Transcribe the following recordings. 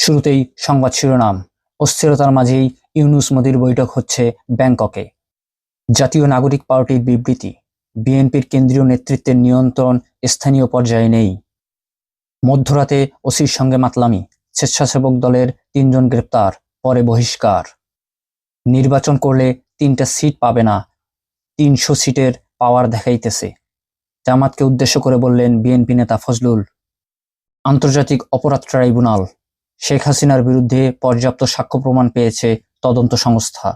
শুরুতেই সংবাদ শিরোনাম। অস্থিরতার মাঝেই ইউনূস মোদির বৈঠক হচ্ছে ব্যাংককে। জাতীয় নাগরিক পার্টির বিবৃতি, বিএনপির কেন্দ্রীয় নেতৃত্বের নিয়ন্ত্রণ স্থানীয় পর্যায়ে নেই। মধ্যরাতে ওসির সঙ্গে মাতলামি, স্বেচ্ছাসেবক দলের ৩ জন গ্রেপ্তার, পরে বহিষ্কার। নির্বাচন করলে ৩টা সিট পাবে না, ৩০০ সিটের পাওয়ার দেখাইতেছে, জামাতকে উদ্দেশ্য করে বললেন বিএনপি নেতা ফজলুল। আন্তর্জাতিক অপরাধ ট্রাইব্যুনাল, শেখ হাসিনার বিরুদ্ধে পর্যাপ্ত সাক্ষ্য প্রমাণ পেয়েছে তদন্ত সংস্থা।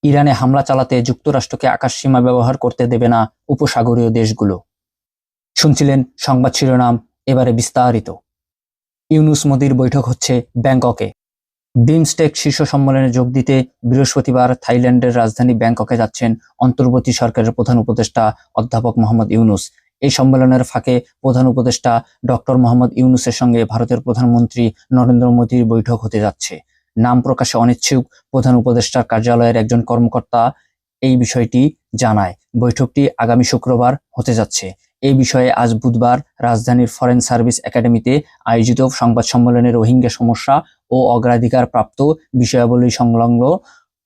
ইরানে হামলা চালাতে যুক্তরাষ্ট্রকে আকাশসীমা ব্যবহার করতে দেবে না উপসাগরীয় দেশগুলো। শুনছিলেন সংবাদ শিরোনাম, এবারে বিস্তারিত। ইউনূস মোদির বৈঠক হচ্ছে ব্যাংককে। বিমস্টেক শীর্ষ সম্মেলনে যোগ দিতে বৃহস্পতিবার থাইল্যান্ডের রাজধানী ব্যাংককে যাচ্ছেন অন্তর্বর্তী সরকারের প্রধান উপদেষ্টা অধ্যাপক মোহাম্মদ ইউনূস। এই সম্মেলনের ফাঁকে প্রধান উপদেষ্টা ডক্টর মোহাম্মদ ইউনূসের সঙ্গে ভারতের প্রধানমন্ত্রী নরেন্দ্র মোদীর বৈঠক হতে যাচ্ছে। নাম প্রকাশে অনিচ্ছুক প্রধান উপদেষ্টার কার্যালয়ের একজন কর্মকর্তা এই বিষয়টি জানায়। বৈঠকটি আগামী শুক্রবার হতে যাচ্ছে। এই বিষয়ে আজ বুধবার রাজধানীর ফরেন সার্ভিস একাডেমিতে আয়োজিত সংবাদ সম্মেলনে রোহিঙ্গা সমস্যা ও অগ্রাধিকার প্রাপ্ত বিষয়াবলী সংলগ্ন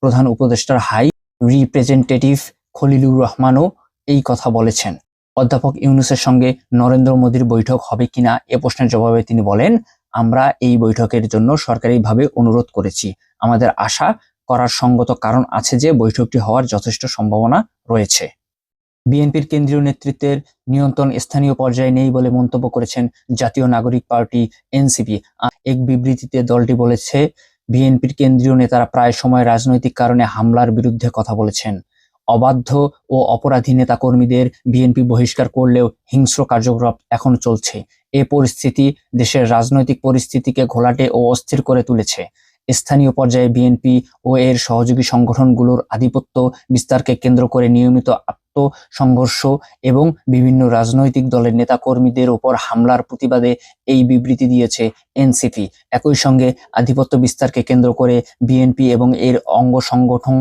প্রধান উপদেষ্টার হাই রিপ্রেজেন্টেটিভ খলিলুর রহমানও এই কথা বলেছেন। অধ্যাপক ইউনূসের সঙ্গে নরেন্দ্র মোদীর বৈঠক হবে কিনা এ প্রশ্নের জবাবে তিনি বলেন, আমরা এই বৈঠকের জন্য সরকারিভাবে অনুরোধ করেছি। আমাদের আশা করার সঙ্গত কারণ আছে যে বৈঠকটি হওয়ার যথেষ্ট সম্ভাবনা রয়েছে। বিএনপির কেন্দ্রীয় নেতৃত্বের নিয়ন্ত্রণ স্থানীয় পর্যায়ে নেই বলে মন্তব্য করেছেন জাতীয় নাগরিক পার্টি এনসিপি। এক বিবৃতিতে দলটি বলেছে, বিএনপির কেন্দ্রীয় নেতারা প্রায় সময় রাজনৈতিক কারণে হামলার বিরুদ্ধে কথা বলেছেন। অবাধ্য ও অপরাধী নেতা কর্মীদের বিএনপি বহিষ্কার করলেও হিংস্র কার্যকলাপ এখন চলছে। এ পরিস্থিতি দেশের রাজনৈতিক পরিস্থিতিকে ঘোলাটে ও অস্থির করে তুলেছে। স্থানীয় পর্যায়ে বিএনপি ও এর সহযোগী সংগঠনগুলোর আধিপত্য বিস্তারকে কেন্দ্র করে নিয়মিত সংঘর্ষ এবং বিভিন্ন রাজনৈতিক দলের নেতা কর্মীদের উপর হামলার প্রতিবাদে এই বিবৃতি দিয়েছে এনসিপি। একই সঙ্গে আধিপত্য বিস্তারকে কেন্দ্র করে বিএনপি এবং এর অঙ্গ সংগঠন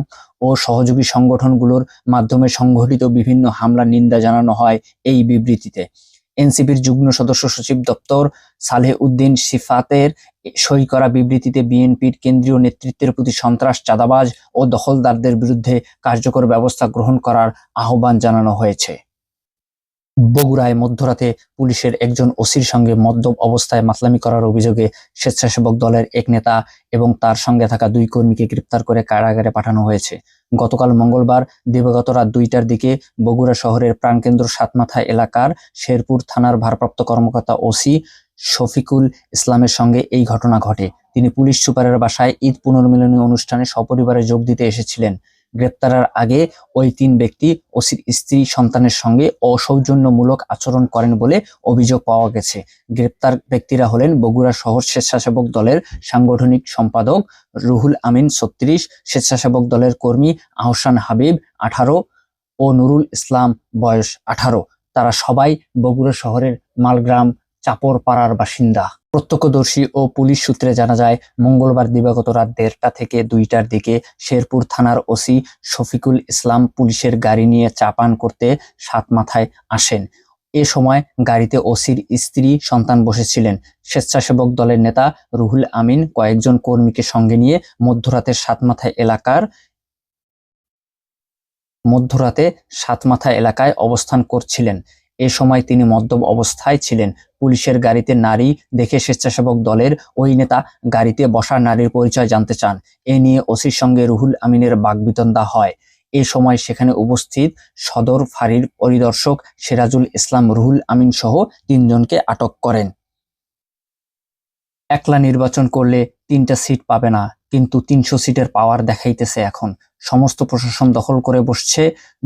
ও সহযোগী সংগঠনগুলোর মাধ্যমে সংঘটিত বিভিন্ন হামলার নিন্দা জানানো হয় এই বিবৃতিতে। এনসিপির যুগ্ম সদস্য সচিব দপ্তর সালেহ উদ্দিন সিফাতের সই করা বিবৃতিতে বিএনপির কেন্দ্রীয় নেতৃত্বের প্রতি সন্ত্রাস, চাঁদাবাজ ও দখলদারদের বিরুদ্ধে কার্যকর ব্যবস্থা গ্রহণ করার আহ্বান জানানো হয়েছে। বগুড়ায় মধ্যরাতে পুলিশের একজন ওসির সঙ্গে মদ্যপ অবস্থায় মাতলামি করার অভিযোগে স্বেচ্ছাসেবক দলের এক নেতা এবং তার সঙ্গে থাকা 2 কর্মীকে গ্রেপ্তার করে কারাগারে পাঠানো হয়েছে। গতকাল মঙ্গলবার দিবাগত রাত 2টার দিকে বগুড়া শহরের প্রাণকেন্দ্র সাতমাথা এলাকার শেরপুর থানার ভারপ্রাপ্ত কর্মকর্তা ওসি শফিকুল ইসলামের সঙ্গে এই ঘটনা ঘটে। তিনি পুলিশ সুপারের বাসায় ঈদ পুনর্মিলনী অনুষ্ঠানে সপরিবারে যোগ দিতে এসেছিলেন। গ্রেপ্তারের আগে ওই 3 ব্যক্তি ওসির স্ত্রী সন্তানের সঙ্গে অসৌজন্যমূলক আচরণ করেন বলে অভিযোগ পাওয়া গেছে। গ্রেপ্তার ব্যক্তিরা হলেন বগুড়া শহর স্বেচ্ছাসেবক দলের সাংগঠনিক সম্পাদক রুহুল আমিন 36, স্বেচ্ছাসেবক দলের কর্মী আহসান হাবিব 18 ও নুরুল ইসলাম বয়স 18। তারা সবাই বগুড়া শহরের মালগ্রাম চাপড়পাড়ার বাসিন্দা। প্রত্যক্ষদর্শী ও পুলিশ সূত্রে জানা যায়, মঙ্গলবার দিবাগত রাত 1:30 থেকে 2টার দিকে শেরপুর থানার ওসি শফিকুল ইসলাম পুলিশের গাড়ি নিয়ে চা পান করতে সাতমাথায় আসেন। এ সময় গাড়িতে ওসির স্ত্রী সন্তান বসেছিলেন। স্বেচ্ছাসেবক দলের নেতা রুহুল আমিন কয়েকজন কর্মীকে সঙ্গে নিয়ে মধ্যরাতে সাতমাথা এলাকায় অবস্থান করছিলেন। এ সময় তিনি মদ্যপ অবস্থায় ছিলেন। পুলিশের গাড়িতে নারী দেখে স্বেচ্ছাসেবক দলের ওই নেতা গাড়িতে বসা নারীর পরিচয় জানতে চান। এ নিয়ে ওসির সঙ্গে রুহুল আমিনের বাকবিতণ্ডা হয়। এ সময় সেখানে উপস্থিত সদর ফাঁড়ির পরিদর্শক সিরাজুল ইসলাম রুহুল আমিন সহ 3 জনকে আটক করেন। একলা নির্বাচন করলে 3টা সিট পাবে না, কিন্তু 300 সিটের পাওয়ার দেখাইতেছে এখন। সমস্ত প্রশাসন দখল করে বসছে,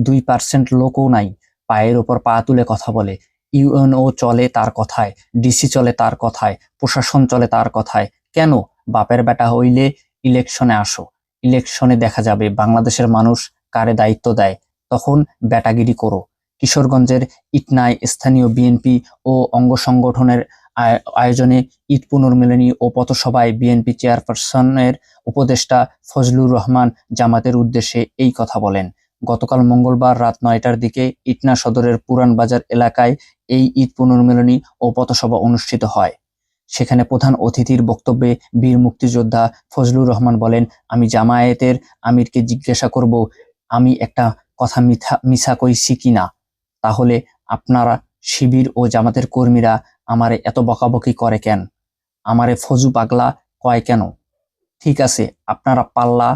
2% লোকও নাই। পায়ের ওপর পা তুলে কথা বলে। ইউএনও চলে তার কথায়, ডিসি চলে তার কথায়, প্রশাসন চলে তার কথায়। কেন? বাপের বেটা হইলে ইলেকশনে আসো, ইলেকশনে দেখা যাবে বাংলাদেশের মানুষ কারে দায়িত্ব দেয়, তখন বেটাগিরি করো। কিশোরগঞ্জের ইটনায় স্থানীয় বিএনপি ও অঙ্গ সংগঠনের আয়োজনে ঈদ পুনর্মিলনী ও পথসভায় বিএনপি চেয়ারপারসনের উপদেষ্টা ফজলুর রহমান জামাতের উদ্দেশ্যে এই কথা বলেন। গতকাল মঙ্গলবার রাত 9টার দিকে ইটনা সদরের পুরান বাজার এলাকায় এই ঈদ পুনর্মিলনী ও পথসভা অনুষ্ঠিত হয়। সেখানে প্রধান অতিথির বক্তব্যে বীর মুক্তিযোদ্ধা ফজলুর রহমান বলেন, আমি জামায়াতের আমিরকে জিজ্ঞাসা করব আমি একটা কথা মিছা কইছি কিনা, তাহলে আপনারা শিবির ও জামাতের কর্মীরা আমারে এত বকাবকি করে কেন, আমারে ফজু পাগলা কয় কেন? ঠিক আছে, আপনারা পাল্লা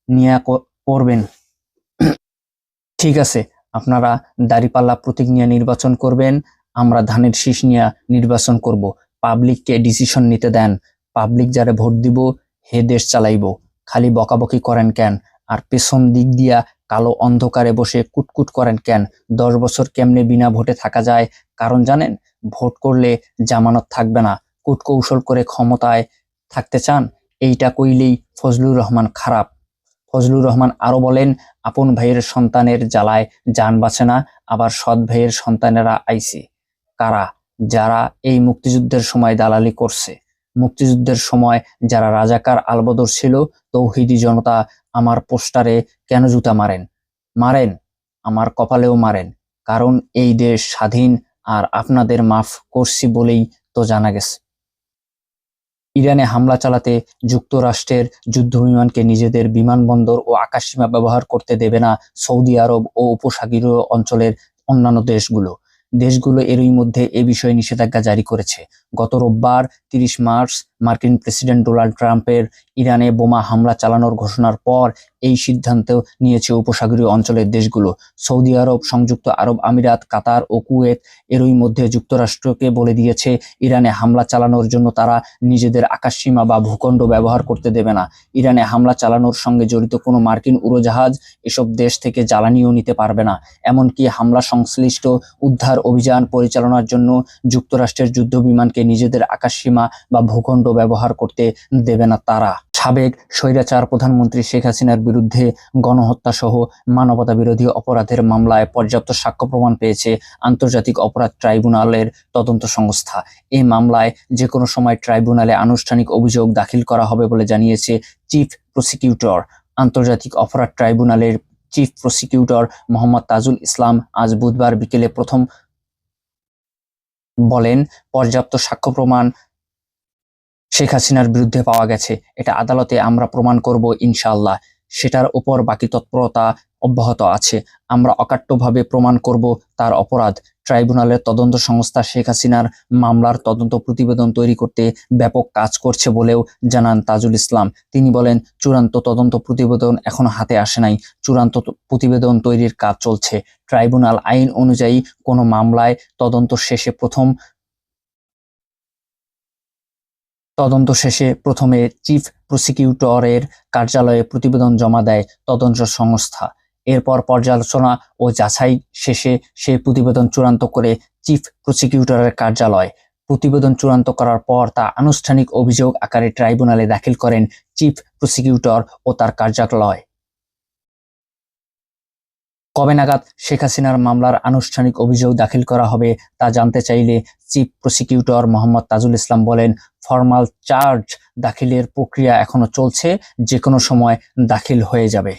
নিয়া করবেন, ঠিক আছে, আপনারা দাঁড়িপাল্লা প্রতীক নিয়ে নির্বাচন করবেন, আমরা ধানের শীষ নিয়ে নির্বাচন করব। পাবলিককে ডিসিশন নিতে দেন, পাবলিক যারে ভোট দিব হে দেশ চালাইব, খালি বকাবকি করেন কেন? আর পেছন দিক দিয়া কালো অন্ধকারে বসে কুটকুট করেন কেন? 10 বছর কেমনে বিনা ভোটে থাকা যায়? কারণ জানেন, ভোট করলে জামানত থাকবে না। কূটকৌশল করে ক্ষমতায় থাকতে চান? এইটা কইলেই ফজলুর রহমান খারাপ। ফজলুর রহমান আরো বলেন, আপন ভাইয়ের সন্তানের জ্বালায় জান বাঁচে না, আবার সৎ ভাইয়ের সন্তানেরা আইছে। কারা? যারা এই মুক্তিযুদ্ধের সময় দালালি করছে, মুক্তিযুদ্ধের সময় যারা রাজাকার আলবদর ছিল। তৌহিদি জনতা আমার পোস্টারে কেন জুতা মারেন? মারেন, আমার কপালেও মারেন, কারণ এই দেশ স্বাধীন, আর আপনাদের মাফ করছি বলেই তো জানা গেছে। ইরানে হামলা চালাতে যুক্তরাষ্ট্রের যুদ্ধবিমানকে নিজেদের বিমানবন্দর ও আকাশসীমা ব্যবহার করতে দেবে না সৌদি আরব ও উপসাগরীয় অঞ্চলের অন্যান্য দেশগুলো এরই মধ্যে এ বিষয়ে নিষেধাজ্ঞা জারি করেছে। গত রোববার 30 মার্চ মার্কিন প্রেসিডেন্ট ডোনাল্ড ট্রাম্পের ইরানে বোমা হামলা চালানোর ঘোষণার পর এই সিদ্ধান্ত নিয়েছে উপসাগরীয় অঞ্চলের দেশগুলো। সৌদি আরব, সংযুক্ত আরব আমিরাত, কাতার ও কুয়েত এরই মধ্যে যুক্তরাষ্ট্রকে বলে দিয়েছে ইরানে হামলা চালানোর জন্য তারা নিজেদের আকাশসীমা বা ভূখণ্ড ব্যবহার করতে দেবে না। ইরানে হামলা চালানোর সঙ্গে জড়িত কোনো মার্কিন উড়োজাহাজ এসব দেশ থেকে জ্বালানিও নিতে পারবে না। এমনকি হামলা সংশ্লিষ্ট উদ্ধার অভিযান পরিচালনার জন্য যুক্তরাষ্ট্রের যুদ্ধবিমানকে নিজেদের আকাশসীমা বা ভূখণ্ড ব্যবহার করতে দেবে না তারা। সাবেক স্বৈরাচার প্রধানমন্ত্রী শেখ হাসিনার বিরুদ্ধে গণহত্যা সহ মানবতা বিরোধী অপরাধের মামলায় পর্যাপ্ত সাক্ষ্য প্রমাণ পেয়েছে আন্তর্জাতিক অপরাধ ট্রাইব্যুনালের তদন্ত সংস্থা। এই মামলায় যে কোনো সময় ট্রাইব্যুনালে আনুষ্ঠানিক অভিযোগ দাখিল করা হবে বলে জানিয়েছে চিফ প্রসিকিউটর। আন্তর্জাতিক অপরাধ ট্রাইব্যুনালের চিফ প্রসিকিউটর মোহাম্মদ তাজুল ইসলাম আজ বুধবার বিকেলে প্রথম বলেন, পর্যাপ্ত সাক্ষ্য প্রমাণ শেখ হাসিনার বিরুদ্ধে পাওয়া গেছে, এটা আদালতে আমরা প্রমাণ করব ইনশাআল্লাহ। সেটার উপর বাকি তৎপরতা অব্যাহত আছে। আমরা অকাট্যভাবে প্রমাণ করব তার অপরাধ। ট্রাইব্যুনালের তদন্ত সংস্থা শেখ হাসিনার মামলার তদন্ত প্রতিবেদন তৈরি করতে ব্যাপক কাজ করছে বলেও জানান তাজুল ইসলাম। তিনি বলেন, চূড়ান্ত তদন্ত প্রতিবেদন এখনো হাতে আসে নাই, চূড়ান্ত প্রতিবেদন তৈরির কাজ চলছে। ট্রাইব্যুনাল আইন অনুযায়ী কোনো মামলায় তদন্ত শেষে প্রথমে চিফ প্রসিকিউটরের কার্যালয়ে প্রতিবেদন জমা দেয় তদন্ত সংস্থা। এরপর পর্যালোচনা ও যাচাই শেষে সেই প্রতিবেদন চূড়ান্ত করে চিফ প্রসিকিউটরের কার্যালয়। প্রতিবেদন চূড়ান্ত করার পর তা আনুষ্ঠানিক অভিযোগ আকারে ট্রাইব্যুনালে দাখিল করেন চিফ প্রসিকিউটর ও তার কার্যালয়। কবে নাগাদ শেখ হাসিনার মামলার আনুষ্ঠানিক অভিযোগ দাখিল করা হবে তা জানতে চাইলে চিফ প্রসিকিউটর মোহাম্মদ তাজুল ইসলাম বলেন, ফরমাল চার্জ দাখিলের প্রক্রিয়া এখনো চলছে, যে কোনো সময় দাখিল হয়ে যাবে।